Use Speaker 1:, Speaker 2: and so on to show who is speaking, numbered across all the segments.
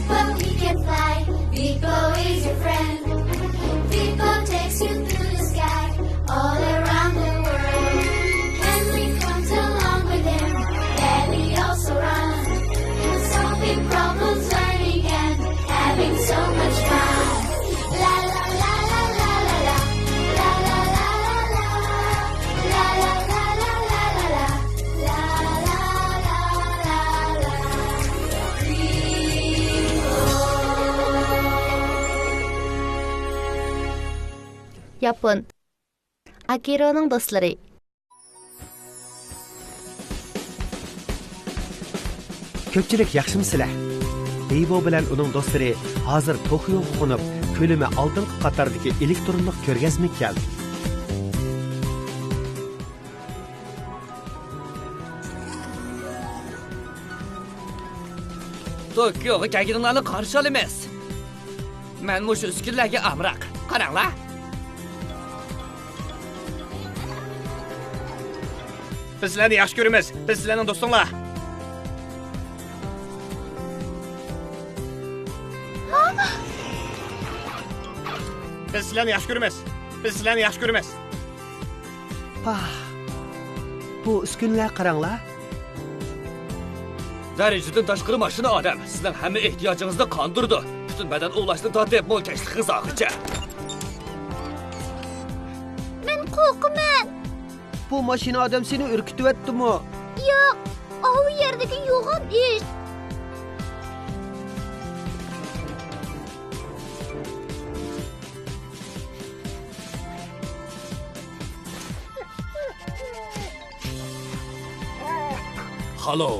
Speaker 1: Vipo, he can fly. Vipo is your friend. Vipo takes you through the sky, all around the world. Henry comes along with him, Daddy also runs, solving problems, learning and having so much fun. La la la la la la la, la la la la la, la la la la la la, la la la la la.
Speaker 2: Yapon. Akiro'ning do'stlari.
Speaker 3: Ko'pchilik yaxshimisizlar? Vipo bilan uning do'stlari hozir Tokioga qo'nib, ko'lami oldingi qatordagi elektronlik ko'rgazmaga keldi.
Speaker 4: Tokyoga kelganlarni qarshi olamiz. Men mush uskunlarga amroq. Qaranglar.
Speaker 5: Biz sizlarni yaxshi ko'ramiz. Biz sizlarning do'stinglar. Biz sizlarni yaxshi ko'ramiz. Biz sizlarni yaxshi ko'ramiz.
Speaker 3: Bu uskunlar qaranglar.
Speaker 4: Darajadan tashqari mashina odam sizning hamma ehtiyojingizni qondirdi. Butun badan ulashdan tortib mo'lkashlig'ingizgacha.
Speaker 1: Men qo'rqaman.
Speaker 3: Bu mashina odam seni urkityaptimi?
Speaker 1: Yo'q, o yerdagi yo'g'on ish.
Speaker 4: Hallo.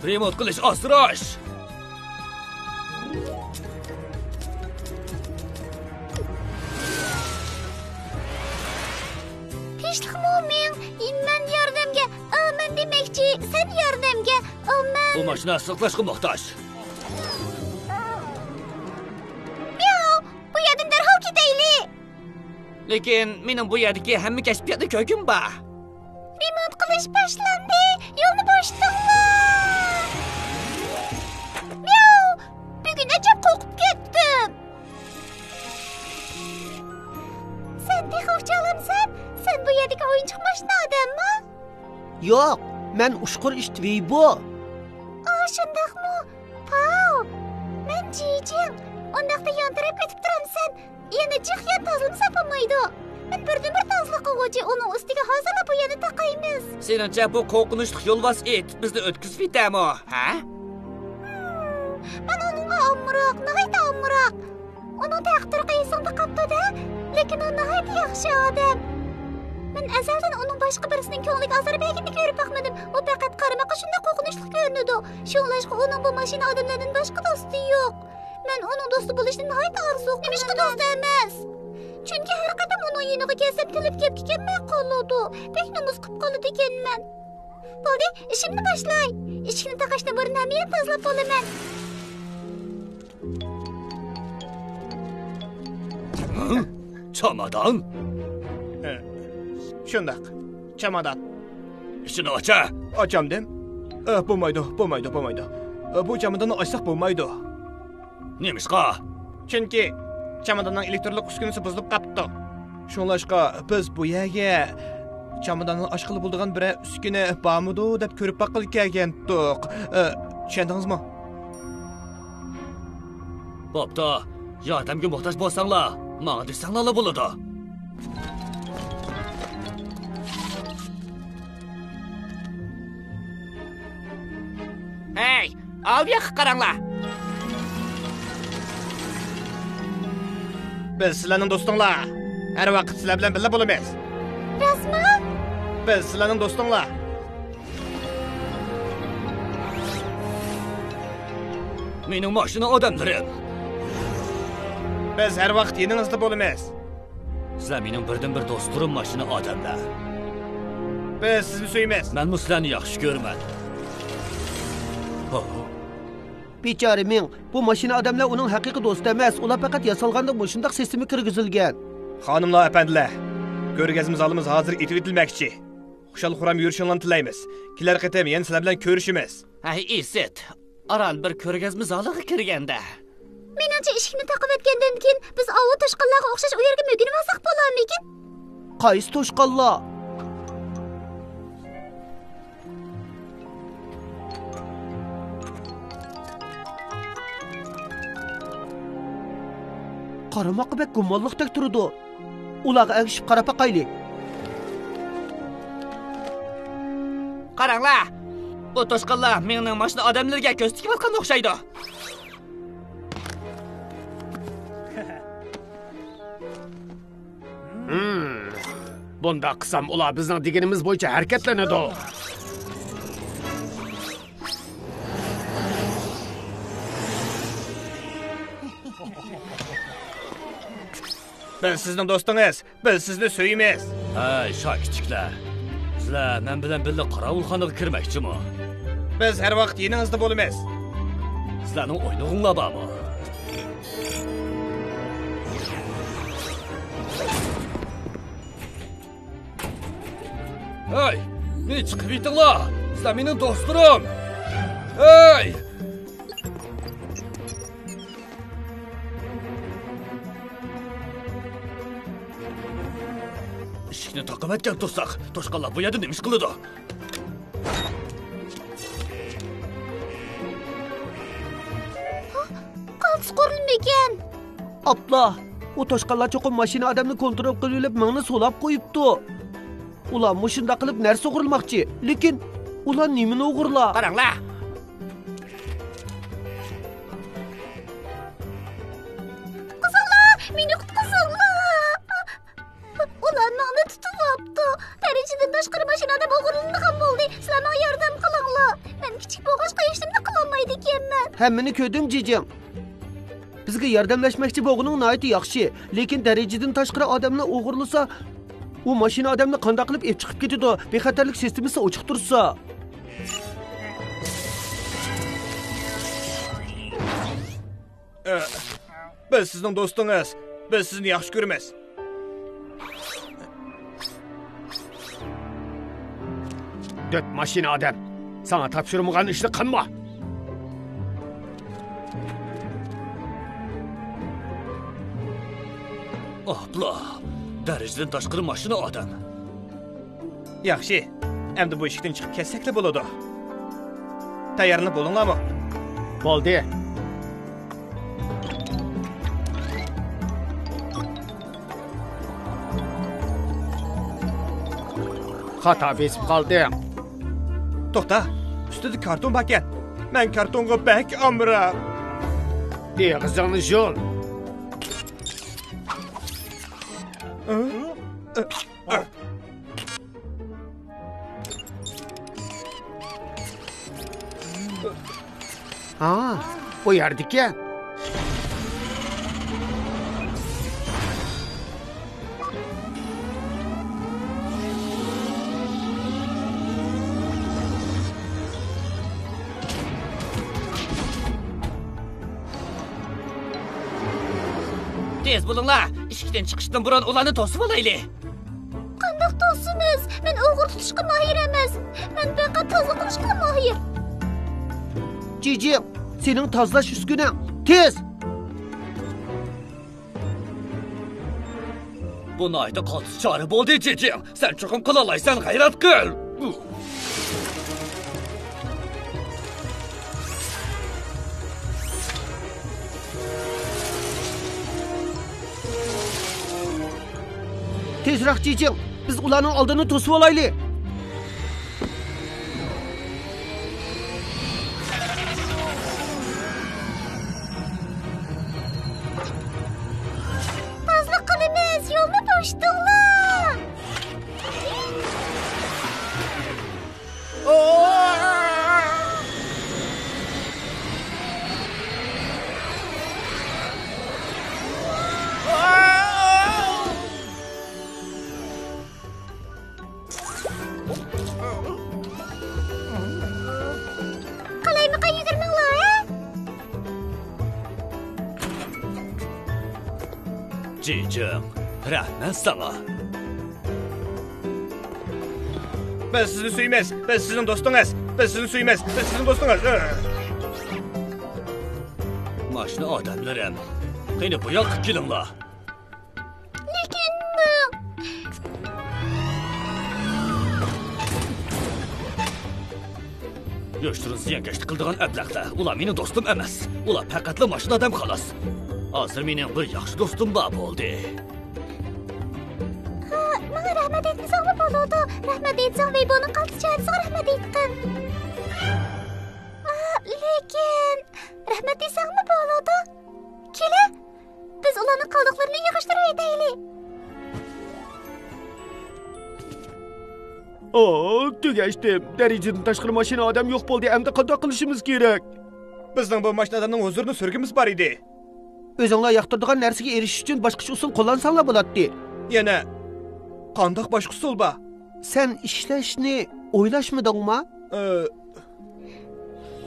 Speaker 4: Remont qilish osrosh.
Speaker 1: Tinchlik mo'min, men yordamga, men demakchi, sen yordamga, men.
Speaker 4: Bu mashina saqlashga muhtoj.
Speaker 1: Miau, bu yerdan darhol ketaylik.
Speaker 4: Lekin mening bu yerdagi hamma kashfiyotni ko'rgim bor.
Speaker 1: Remont qilish boshlandi. Yo'lni boshlanglar. Miau, bugun ajab qo'rqib ketdim. Sen texovchalamsan? Sen bu yerdagi o'yinchoq mashina odammi?
Speaker 3: Yo'q, men ushqur ish Vipo.
Speaker 1: Shundaqmi? Pau, men Jijing. Undaqda yontirib ketib turamsan. Yana jihyan tozalamsa bo'lmaydi. Men birdan-bir tozalik qiluvchi uning ustiga hozirla bu yerni taqaymiz.
Speaker 4: Seningcha bu qo'rqinchli yo'lbos it bizni o'tkazib yetami, ha?
Speaker 1: Men unga omroq, nihoyat omroq. Uning taqdiri qaysimda qapti-da, lekin u nihoyat yaxshi odam. Men azaldan uning boshqa birisining ko'ngliga azarbaganini ko'rib baxmadim. U faqat qaramoqqa shunday qo'rqinchli ko'rinadi. Shunlashqa uning bu mashina odamlardan boshqa do'sti yo'q. Men uning do'sti bo'lishni nihoyat orzu qilaman. Nimishqa do'st emas? Chunki har qadam uning yoniga kelsam tilib kelib kelmay qoladi. Behnumuz qilib qoladi ekanman. Bo'ldi, ishimni boshlay. Eshikni taqashdan burun men tozalab olaman.
Speaker 4: Chamadon?
Speaker 5: Shundaq. Chamadon.
Speaker 4: Ishini ocha.
Speaker 5: Ochamdim. Bo'lmaydi. Bu chamadonni ochsaq bo'lmaydi.
Speaker 4: Nemishqa?
Speaker 5: Chunki chamadonning elektronlik uskunasi buzilib qapti. Shunlashqa biz bu yerga chamadonni ochqili bo'ladigan bir uskuna bormidi deb ko'rib baqil kelgandik. Tushundingizmi?
Speaker 4: Bo'pti. Yordamga muhtoj bo'lsanglar, menga desanglar bo'ladi. Hey, al yoqqa qaranglar.
Speaker 5: Biz sizlarning do'stinglar. Har vaqt sizlar bilan birga bo'lamiz.
Speaker 1: Rasmi?
Speaker 5: Biz sizlarning do'stinglar.
Speaker 4: Mening mashina odamlarim.
Speaker 5: Biz har vaqt yoningizda bo'lamiz.
Speaker 4: Sizlar mening birdan-bir do'stlarim mashina odamlar.
Speaker 5: Biz sizni suyamiz.
Speaker 4: Men sizlarni yaxshi ko'raman.
Speaker 3: Bechora men, bu mashina odamlar uning haqiqiy do'sti emas. Ular faqat yasalganda shunday sistema kirgizilgan.
Speaker 5: Xonimlar, apandilar, ko'rgazma zalimiz hozir etib etilmoqchi. Xushal xuram yurishinglarni tilaymiz. Kelar qatam yana sizlar bilan ko'rishimiz.
Speaker 4: Ay, Iset. Aran bir ko'rgazma zaliga kirganda.
Speaker 1: Menimcha eshikni taqib etgandan keyin biz ovu toshqinlarga o'xshash u yerga muginib olsak bo'larmikin?
Speaker 3: Qaysi to'shqanlar? Qaramoqqa bek gumonliqdek turdi. Ularga agishib qarab baqaylik.
Speaker 4: Qaranglar. Bu toshqinlar mening mashina odamlarga ko'z tikib atgan o'xshaydi.
Speaker 6: Bunda qisam ular bizning deganimiz bo'yicha harakatlanadi.
Speaker 5: Biz sizning do'stingiz, biz sizni so'yimiz.
Speaker 4: Ay, shokichiklar. Sizlar men bilan birga qorovulxonaga kirmoqchimi?
Speaker 5: Biz har vaqt yoningizda bo'lamiz.
Speaker 4: Sizlarning o'ynog'inglar bormi? Hey, ne chiqib yitinglar? Sizlar mening do'stlarim. Hey! Eshikni taqib etgan tursak, toshqinlar bu yerda nima ish qiladi?
Speaker 1: Qaltis qurilmagan.
Speaker 3: Abla, o toshqanlar cho'qim mashina odamni kontrol qilib, meni so'lab qo'yibdi. Ular mushunda qilib narsa o'g'irlamoqchi, lekin ular nimani o'g'irlar?
Speaker 4: Qaranglar.
Speaker 1: Qizlar, meni qutqizinglar. Ular meni tutib olibdi. Darajadan tashqari mashinada o'g'irlangan bo'ldi. Sizlar menga yordam qilinglar. Men kichik bo'g'ishqa hech nima qila olmaydi ekanman.
Speaker 3: Hammani ko'rdim, jijim. Bizga yordamlashmoqchi bo'lganing nihoyat yaxshi, lekin darajadan tashqari odamni o'g'irlasa, u mashina odamni qanday qilib ep chiqib ketadi? Bexatarlik sistemasi ochiq tursa.
Speaker 5: Biz sizning do'stingiz, biz sizni yaxshi ko'ramiz.
Speaker 6: Dört mashina odam. Sana topshirmagan ishni qilma.
Speaker 4: Abla, darajadan tashqari mashina odam.
Speaker 5: Yaxshi. Endi bu eshikdan chiqib ketsak bo'ladi. Tayyorlanib bo'linglarmi?
Speaker 6: Bo'ldi. Xato besib qoldim.
Speaker 5: To'xta. Ustida karton bor ekan. Men kartonga bak amram.
Speaker 6: Deg'izingni yo'l. Ha, bu yerdeki.
Speaker 4: Tez bo'linglar. Eshikdan chiqishdan burun ularni to'sib olaylik.
Speaker 1: Qandoq to'simiz? Men o'g'ir tutishga mahir emas. Men faqat toza qilishga mahir.
Speaker 3: Jijim, sening tozalash uskunan. Tez!
Speaker 4: Bu nayda qaltis chora bo'ldi, jijim. Sen cho'qim qila olaysan, g'ayrat qil.
Speaker 3: Tezroq jijim, biz ularning oldini to'sib olaylik.
Speaker 1: Tozlik qilamiz, yo'lni bo'shdinglar. Qalaymi qaydirmanglar, ha?
Speaker 4: Jijim, rahmat sana.
Speaker 5: Biz sizni suymaymiz. Biz sizning do'stingiz. Biz sizni suymaymiz. Biz sizning do'stingiz.
Speaker 4: Mashina odamlarim. Qani bu yoqqa kelinglar.
Speaker 1: Lekin
Speaker 4: Yoshturun ziyonkashlik qildigan ablaqlar. Ular mening do'stim emas. Ular faqatla mashina odam xolos. Hozir mening bir yaxshi do'stim bor bo'ldi.
Speaker 1: menga rahmat aytmasangmi bo'ladi? Rahmat aytsang va buni qaltichasiga rahmat aytqin. Lekin rahmat desangmi bo'ladi? Kela, biz ularning qoldiqlarini yig'ishtirib aytaylik.
Speaker 3: Tugashdim. Darajadan tashqari mashina odam yo'q bo'ldi. Endi qanday qilishimiz kerak?
Speaker 5: Bizning bu mashina odamning huzurini so'rgimiz bor edi.
Speaker 3: O'zinglar yoqtiradigan narsaga erishish uchun boshqacha usul qo'llansanglar bo'ladi.
Speaker 5: Yana qandoq boshqa usul bor?
Speaker 3: Sen ishlashni o'ylashmidingmi?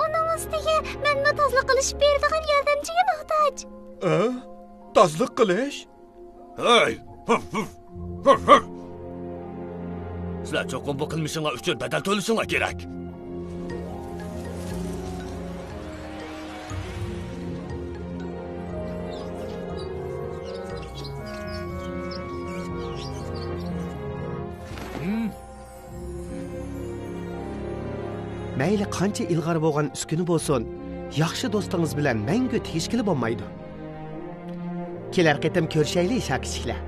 Speaker 1: Uning ustiga menga tozliq qilishib beradigan yordamchiga muhtoj.
Speaker 5: Tozliq qilish?
Speaker 4: Hey! Sizlar cho'qim bu qilmishinglar uchun badal to'lashinglar kerak.
Speaker 3: Mayli qancha ilg'or bo'lgan uskuni bo'lsin, yaxshi do'stingiz bilan mangu tegishkili bo'lmaydi. Kelar qatim ko'rishaylik, shakishlar.